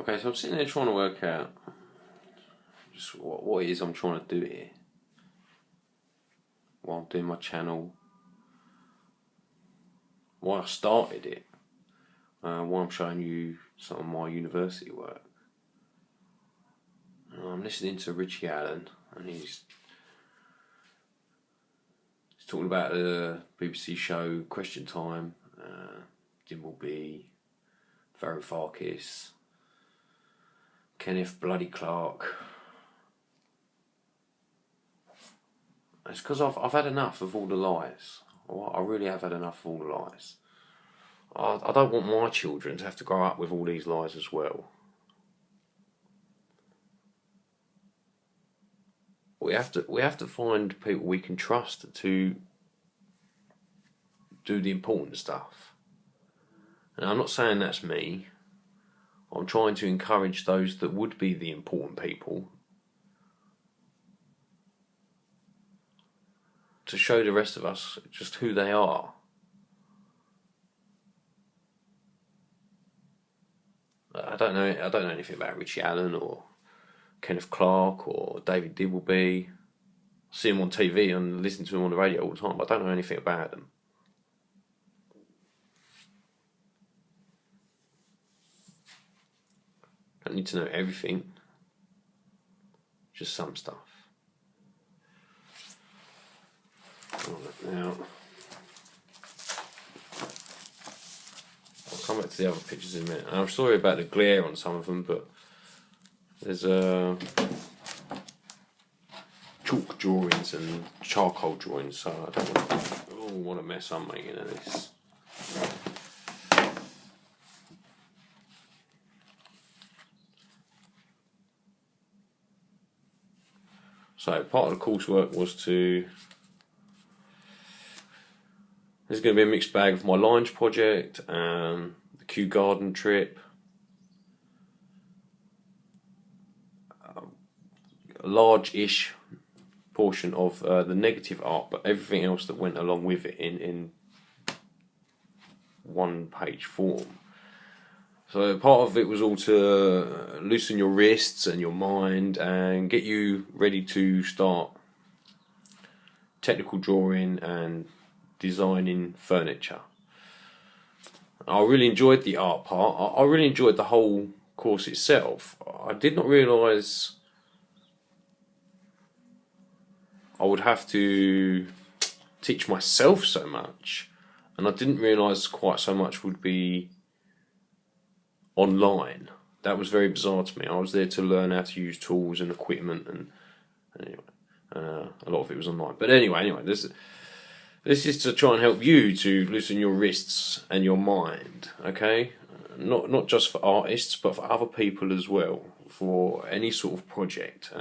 Okay, so I'm sitting there trying to work out just what it is I'm trying to do here while I'm doing my channel, why I started it, why I'm showing you some of my university work. I'm listening to Richie Allen, and he's talking about the BBC show Question Time, Dimbleby, Varoufakis, Kenneth Bloody Clark. It's because I've had enough of all the lies. I really have had enough of all the lies. I don't want my children to have to grow up with all these lies as well. We have to find people we can trust to do the important stuff. And I'm not saying that's me. I'm trying to encourage those that would be the important people to show the rest of us just who they are. I don't know anything about Richie Allen or Kenneth Clark or David Dimbleby. I see him on TV and listen to him on the radio all the time, but I don't know anything about them. I don't need to know everything, just some stuff. Now, I'll come back to the other pictures in a minute. I'm sorry about the glare on some of them, but there's chalk drawings and charcoal drawings, so I don't want to mess up making of this. So part of the coursework was there's going to be a mixed bag of my lines project, the Kew Garden trip, a large-ish portion of the negative art, but everything else that went along with it in one-page form. So part of it was all to loosen your wrists and your mind and get you ready to start technical drawing and designing furniture. I really enjoyed the art part. I really enjoyed the whole course itself. I did not realise I would have to teach myself so much, and I didn't realise quite so much would be online. That was very bizarre to me. I was there to learn how to use tools and equipment, and anyway, a lot of it was online. But anyway, this is to try and help you to loosen your wrists and your mind, okay? Not just for artists, but for other people as well, for any sort of project.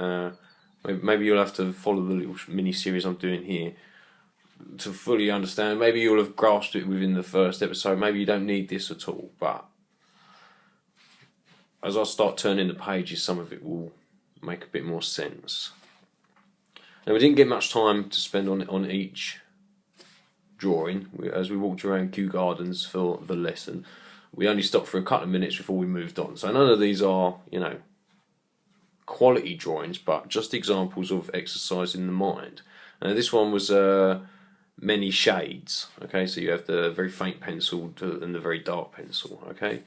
Maybe you'll have to follow the little mini-series I'm doing here to fully understand. Maybe you'll have grasped it within the first episode. Maybe you don't need this at all, but as I start turning the pages, some of it will make a bit more sense. Now, we didn't get much time to spend on each drawing. As we walked around Kew Gardens for the lesson, we only stopped for a couple of minutes before we moved on. So none of these are, quality drawings, but just examples of exercising the mind. Now, this one was many shades. Okay, so you have the very faint pencil and the very dark pencil. Okay.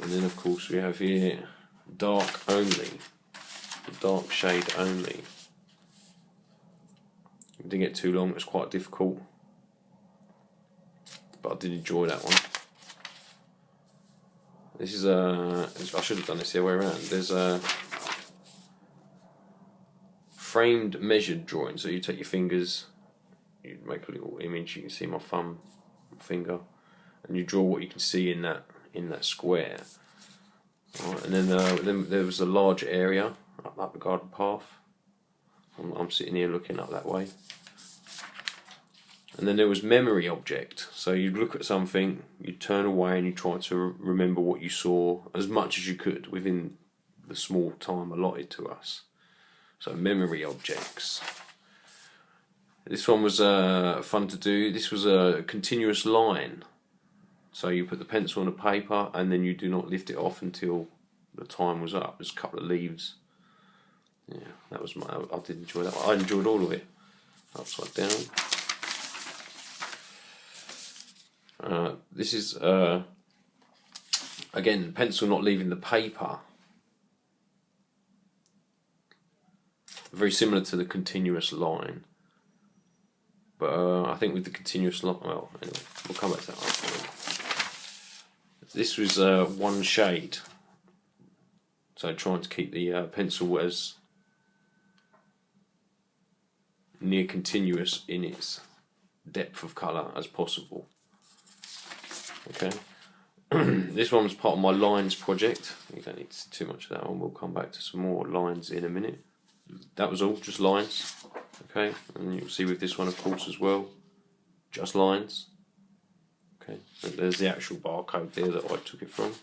And then, of course, we have here dark only, dark shade only. It didn't get too long, it was quite difficult, but I did enjoy that one. This is I should have done this the other way around. There's a framed measured drawing, so you take your fingers, you make a little image, you can see my thumb, my finger, and you draw what you can see in that square. Right, and then there was a large area up the garden path. I'm sitting here looking up that way. And then there was memory object. So you'd look at something, you'd turn away and you try to remember what you saw as much as you could within the small time allotted to us. So memory objects. This one was fun to do. This was a continuous line. So you put the pencil on the paper and then you do not lift it off until the time was up. There's a couple of leaves. Yeah, that was I did enjoy that. I enjoyed all of it. Upside down. This is again the pencil not leaving the paper. Very similar to the continuous line, but I think with the continuous line, well, anyway, we'll come back to that after. This was one shade, so trying to keep the pencil as near continuous in its depth of colour as possible. Okay, this one was part of my lines project. You don't need too much of that one. We'll come back to some more lines in a minute. That was all, just lines. Okay, and you'll see with this one, of course, as well, just lines. Okay, and there's the actual barcode there that I took it from.